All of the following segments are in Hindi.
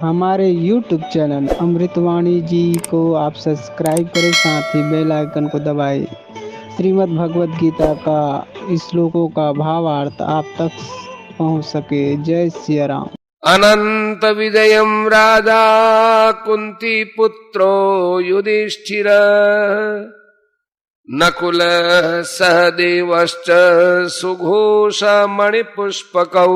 हमारे YouTube चैनल अमृतवाणी जी को आप सब्सक्राइब करें, साथ ही बेल आइकन को दबाएं। श्रीमद् भगवत गीता का श्लोकों का भावार्थ आप तक पहुंच सके। जय सिया राम। अनंत विजयम राजा कुंती पुत्रो युधिष्ठिर नकुल सहदेवश्च सुघोष मणिपुष्पकौ।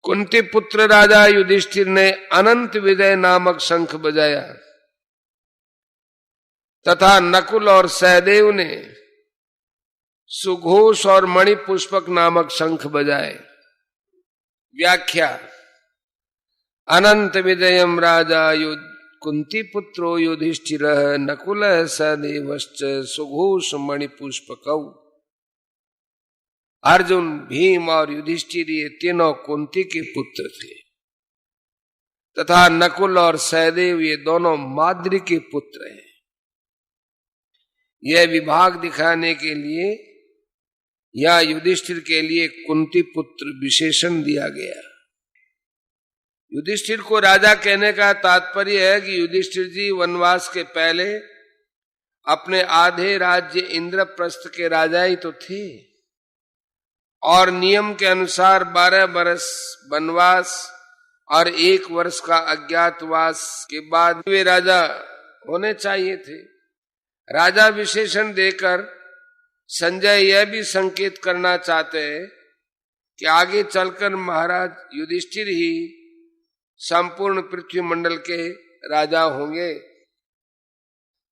कुंती पुत्र राजा युधिष्ठिर ने अनंत विजय नामक शंख बजाया तथा नकुल और सहदेव ने सुघोष और मणिपुष्पक नामक शंख बजाए। व्याख्या। अनंत विजयम राजा कुंती पुत्रो युधिष्ठिर नकुल सहदेवश्च सुघोष मणिपुष्पकौ। अर्जुन, भीम और युधिष्ठिर ये तीनों कुंती के पुत्र थे तथा नकुल और सहदेव ये दोनों माद्री के पुत्र हैं। यह विभाग दिखाने के लिए या युधिष्ठिर के लिए कुंती पुत्र विशेषण दिया गया। युधिष्ठिर को राजा कहने का तात्पर्य है कि युधिष्ठिर जी वनवास के पहले अपने आधे राज्य इंद्रप्रस्थ के राजा ही तो थे और नियम के अनुसार 12 बरस वनवास और 1 वर्ष का अज्ञातवास के बाद वे राजा होने चाहिए थे। राजा विशेषण देकर संजय यह भी संकेत करना चाहते हैं कि आगे चलकर महाराज युधिष्ठिर ही संपूर्ण पृथ्वी मंडल के राजा होंगे।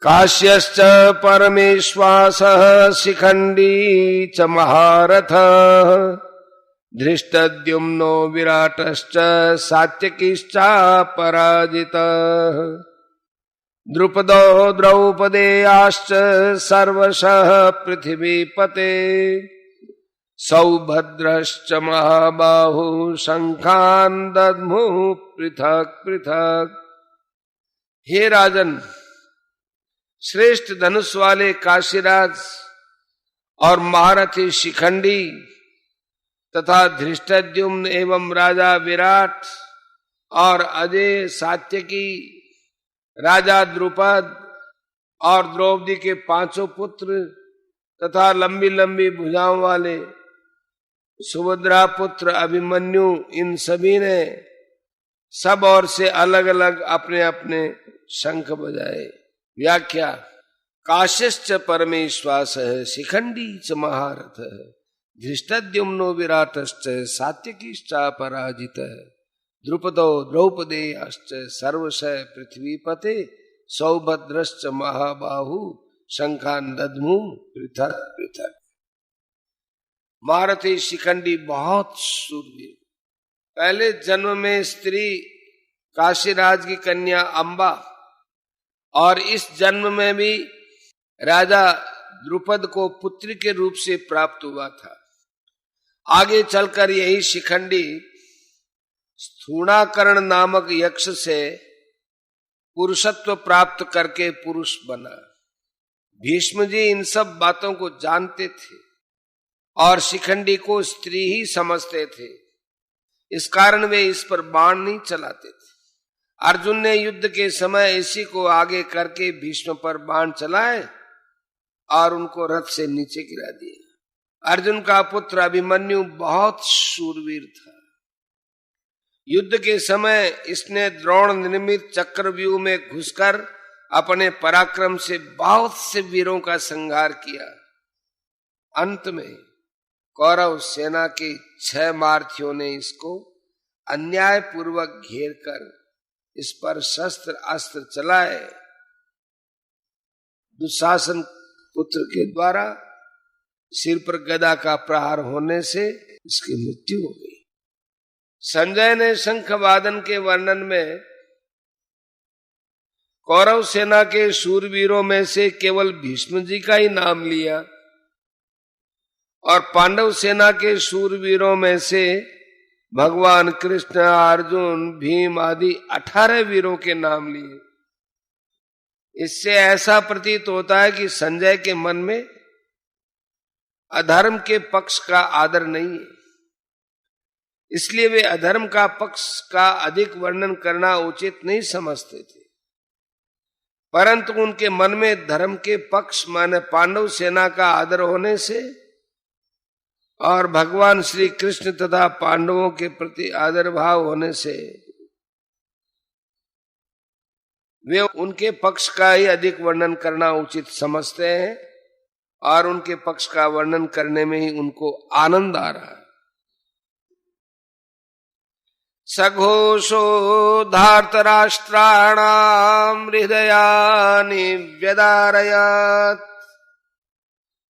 काश्यश्च परमेश्वासः शिखंडी च महारथ धृष्टद्युम्नो विराटश्च सात्यकीश्च पराजितः द्रुपदो द्रौपदेयाश्च सर्वशः पृथिवीपते सौभद्रश्च महाबाहु शंखान् दद्मुः पृथक पृथक। हे राजन, श्रेष्ठ धनुष वाले काशीराज और महारथी शिखंडी तथा धृष्टद्युम्न एवं राजा विराट और अजय सात्यकी, राजा द्रुपद और द्रौपदी के 5 पुत्र तथा लंबी लंबी भुजाओं वाले सुभद्रा पुत्र अभिमन्यु, इन सभी ने सब ओर से अलग अलग अपने अपने शंख बजाए। व्याख्या। काश्यश्च परमेश्वास है शिखंडी च महारथ है धृष्टद्युम्नो विराटश्च सात्यकीश्च पराजित है द्रुपदो द्रौपदेयाश्च सर्वशः पृथ्वीपते सौभद्रश्च महाबाहु शंखान् दद्मुः पृथक पृथक। महारथी शिखंडी बहुत शूरवीर, पहले जन्म में स्त्री काशीराज की कन्या अंबा और इस जन्म में भी राजा द्रुपद को पुत्री के रूप से प्राप्त हुआ था। आगे चलकर यही शिखंडी स्थूणाकरण नामक यक्ष से पुरुषत्व प्राप्त करके पुरुष बना। भीष्म जी इन सब बातों को जानते थे और शिखंडी को स्त्री ही समझते थे, इस कारण वे इस पर बाण नहीं चलाते थे। अर्जुन ने युद्ध के समय इसी को आगे करके भीष्म पर बाण चलाए और उनको रथ से नीचे गिरा दिया। अर्जुन का पुत्र अभिमन्यु बहुत शूरवीर था। युद्ध के समय इसने द्रोण निर्मित चक्रव्यूह में घुसकर अपने पराक्रम से बहुत से वीरों का संहार किया। अंत में कौरव सेना के 6 मार्थियों ने इसको अन्याय पूर्वक घेर कर इस पर शस्त्र अस्त्र चलाए। दुशासन पुत्र के द्वारा सिर पर गदा का प्रहार होने से इसकी मृत्यु हो गई। संजय ने शंख वादन के वर्णन में कौरव सेना के शूरवीरों में से केवल भीष्म जी का ही नाम लिया और पांडव सेना के शूरवीरों में से भगवान कृष्ण, अर्जुन, भीम आदि 18 वीरों के नाम लिए। इससे ऐसा प्रतीत होता है कि संजय के मन में अधर्म के पक्ष का आदर नहीं है। इसलिए वे अधर्म का पक्ष का अधिक वर्णन करना उचित नहीं समझते थे, परंतु उनके मन में धर्म के पक्ष माने पांडव सेना का आदर होने से और भगवान श्री कृष्ण तथा पांडवों के प्रति आदर भाव होने से वे उनके पक्ष का ही अधिक वर्णन करना उचित समझते हैं और उनके पक्ष का वर्णन करने में ही उनको आनंद आ रहा है। सघोषो धार्तराष्ट्राणाम हृदयानि व्यदारयत्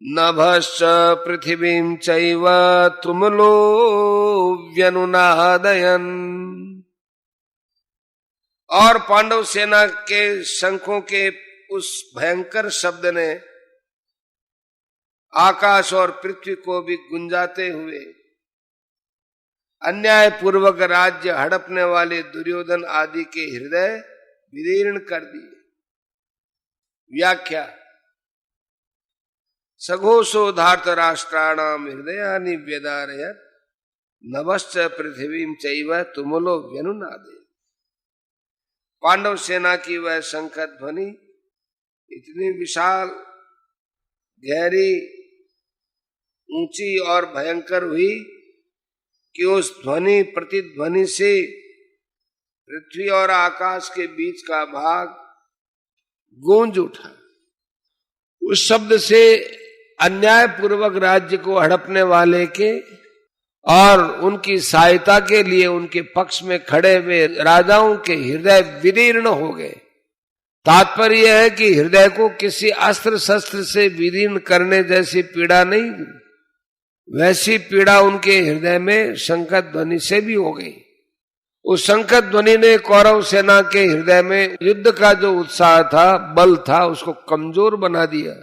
नभश्च पृथिवीं चैव तुमुलो व्यनुनादयन्। और पांडव सेना के शंखों के उस भयंकर शब्द ने आकाश और पृथ्वी को भी गुंजाते हुए अन्याय पूर्वक राज्य हड़पने वाले दुर्योधन आदि के हृदय विदीर्ण कर दिए। व्याख्या। सघोषो धार्तराष्ट्राणाम हृदयानि व्यदारयत् नभश्च पृथ्वीं चैव तुमुलो व्यनुनादयन्। पांडव सेना की वह शंख ध्वनि इतनी विशाल, गहरी, ऊंची और भयंकर हुई कि उस ध्वनि प्रतिध्वनि से पृथ्वी और आकाश के बीच का भाग गूंज उठा। उस शब्द से अन्याय पूर्वक राज्य को हड़पने वाले के और उनकी सहायता के लिए उनके पक्ष में खड़े हुए राजाओं के हृदय विदीर्ण हो गए। तात्पर्य यह है कि हृदय को किसी अस्त्र शस्त्र से विदीर्ण करने जैसी पीड़ा नहीं, वैसी पीड़ा उनके हृदय में शंख ध्वनि से भी हो गई। उस शंख ध्वनि ने कौरव सेना के हृदय में युद्ध का जो उत्साह था, बल था, उसको कमजोर बना दिया,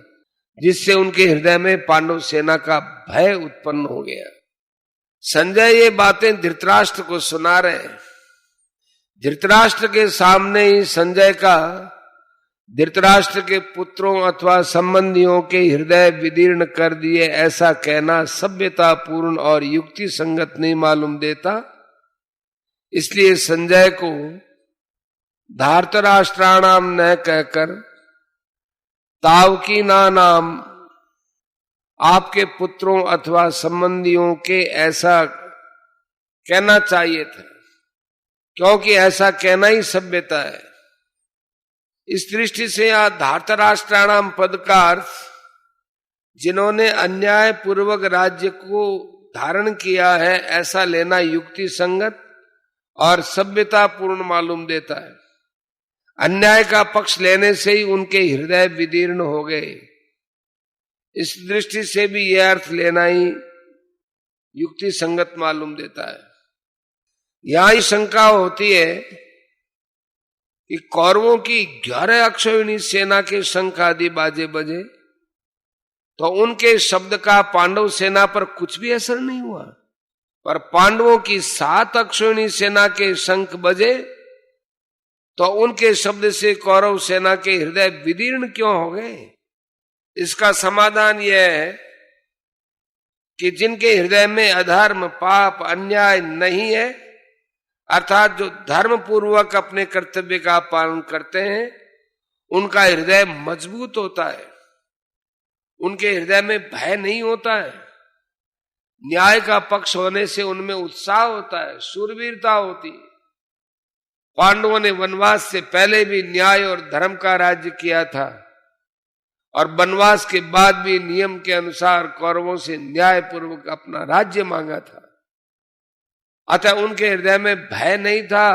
जिससे उनके हृदय में पांडव सेना का भय उत्पन्न हो गया। संजय ये बातें धृतराष्ट्र को सुना रहे हैं। धृतराष्ट्र के सामने ही संजय का धृतराष्ट्र के पुत्रों अथवा संबंधियों के हृदय विदीर्ण कर दिए ऐसा कहना सभ्यता पूर्ण और युक्ति संगत नहीं मालूम देता। इसलिए संजय को धार्तराष्ट्राणाम न कहकर तावकीना नाम, आपके पुत्रों अथवा संबंधियों के, ऐसा कहना चाहिए था, क्योंकि ऐसा कहना ही सभ्यता है। इस दृष्टि से यह धार्तराष्ट्राणाम पद का अर्थ जिन्होंने अन्याय पूर्वक राज्य को धारण किया है ऐसा लेना युक्ति संगत और सभ्यता पूर्ण मालूम देता है। अन्याय का पक्ष लेने से ही उनके हृदय विदीर्ण हो गए। इस दृष्टि से भी यह अर्थ लेना ही युक्ति संगत मालूम देता है। यहां ही शंका होती है कि कौरवों की 11 अक्षौहिणी सेना के शंख आदि बाजे बजे तो उनके शब्द का पांडव सेना पर कुछ भी असर नहीं हुआ, पर पांडवों की 7 अक्षौहिणी सेना के शंख बजे तो उनके शब्द से कौरव सेना के हृदय विदीर्ण क्यों हो गए? इसका समाधान यह है कि जिनके हृदय में अधर्म, पाप, अन्याय नहीं है, अर्थात जो धर्म पूर्वक अपने कर्तव्य का पालन करते हैं, उनका हृदय मजबूत होता है, उनके हृदय में भय नहीं होता है, न्याय का पक्ष होने से उनमें उत्साह होता है, शूरवीरता होती है। पांडवों ने वनवास से पहले भी न्याय और धर्म का राज्य किया था और वनवास के बाद भी नियम के अनुसार कौरवों से न्याय पूर्वक अपना राज्य मांगा था। अतः उनके हृदय में भय नहीं था,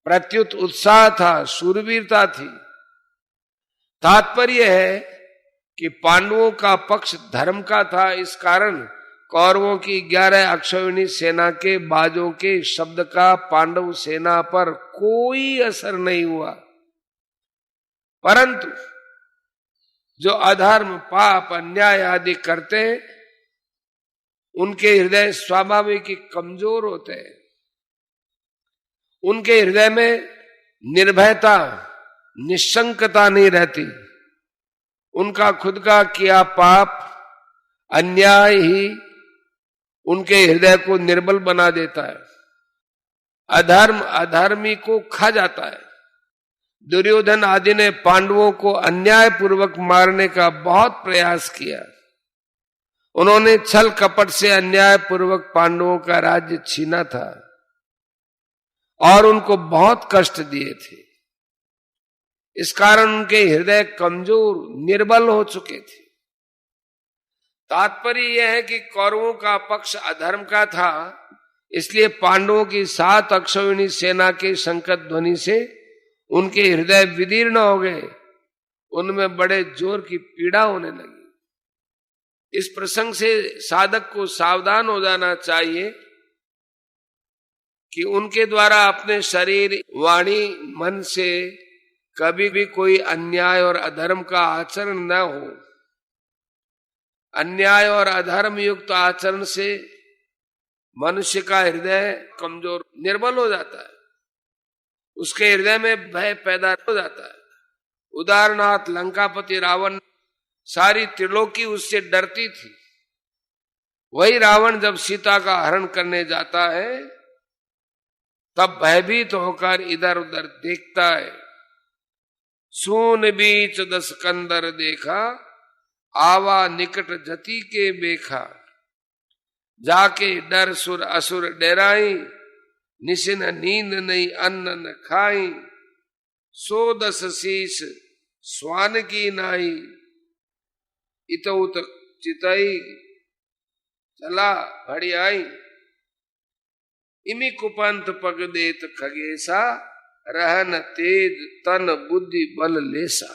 प्रत्युत उत्साह था, शूरवीरता थी। तात्पर्य है कि पांडवों का पक्ष धर्म का था, इस कारण कौरवों की 11 अक्षौहिणी सेना के बाजों के शब्द का पांडव सेना पर कोई असर नहीं हुआ। परंतु जो अधर्म, पाप, अन्याय आदि करते हैं उनके हृदय स्वाभाविक ही कमजोर होते हैं। उनके हृदय में निर्भयता, निशंकता नहीं रहती। उनका खुद का किया पाप, अन्याय ही उनके हृदय को निर्बल बना देता है। अधर्म अधर्मी को खा जाता है। दुर्योधन आदि ने पांडवों को अन्याय पूर्वक मारने का बहुत प्रयास किया। उन्होंने छल कपट से अन्याय पूर्वक पांडवों का राज्य छीना था और उनको बहुत कष्ट दिए थे। इस कारण उनके हृदय कमजोर निर्बल हो चुके थे। तात्पर्य यह है कि कौरवों का पक्ष अधर्म का था, इसलिए पांडवों की 7 अक्षौहिणी सेना के शंखध्वनि ध्वनि से उनके हृदय विदीर्ण हो गए, उनमें बड़े जोर की पीड़ा होने लगी। इस प्रसंग से साधक को सावधान हो जाना चाहिए कि उनके द्वारा अपने शरीर, वाणी, मन से कभी भी कोई अन्याय और अधर्म का आचरण न हो। अन्याय और अधर्म युक्त आचरण से मनुष्य का हृदय कमजोर, निर्बल हो जाता है। उसके हृदय में भय पैदा हो जाता है। उदाहरणार्थ लंकापति रावण, सारी त्रिलोकी उससे डरती थी। वही रावण जब सीता का हरण करने जाता है तब भयभीत होकर इधर उधर देखता है। सून बीच 10 कंदर देखा, आवा निकट जति के बेखा। जाके डर सुर असुर डेराई, निशिन नींद नहीं अन्न न खाई। 110 शीश स्वान की नाई, इतउत चितई चला भड़ी आई। इमि कुपंथ पग देत खगेसा, रहन तेज तन बुद्धि बल लेसा।